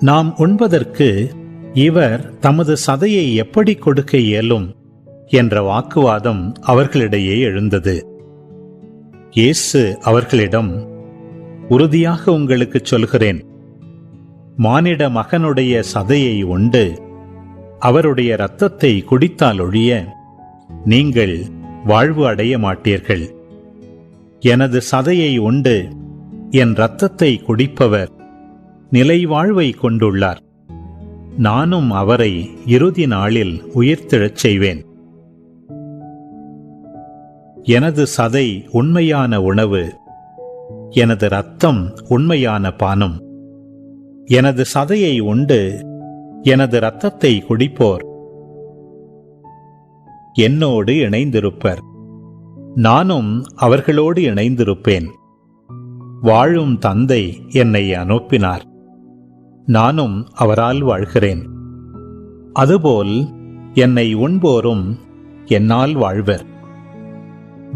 நாம் உண்பதற்கு இவர் தமது சதையை எப்படி கொடுக்க இயலும் என்ற வாக்குவாதம் அவர்களிடையே எழுந்தது. இயேசு அவர்களிடம், உறுதியாக உங்களுக்கு சொல்கிறேன், மானிட மகனுடைய சதையை உண்டு அவருடைய இரத்தத்தை குடித்தாலொழிய நீங்கள் வாழ்வு அடைய மாட்டீர்கள். எனது சதையை உண்டு என் இரத்தத்தை குடிப்பவர் நிலை வாழ்வை கொண்டுள்ளார். நானும் அவரை இறுதி நாளில் உயிர்த்தெழச் செய்வேன். எனது சதை உண்மையான உணவு, எனது இரத்தம் உண்மையான பானம். எனது சதையை உண்டு எனது இரத்தத்தை குடிப்போர் என்னோடு இணைந்திருப்பர், நானும் அவர்களோடு இணைந்திருப்பேன். வாழும் தந்தை என்னை அனுப்பினார், நானும் அவரால் வாழ்கிறேன். அதுபோல் என்னை உண்போரும் என்னால் வாழ்வர்.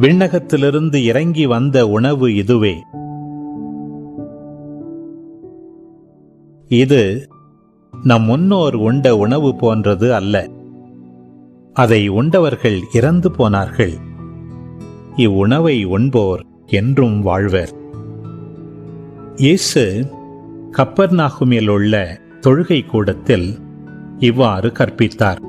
விண்ணகத்திலிருந்து இறங்கி வந்த உணவு இதுவே. இது நம் முன்னோர் உண்ட உணவு போன்றது அல்ல. அதை உண்டவர்கள் இறந்து போனார்கள். இவ்வுணவை உண்போர் என்றும் வாழ்வர். இயேசு கப்பர்நாகுமில் உள்ள தொழுகை கூடத்தில் இவ்வாறு கற்பித்தார்.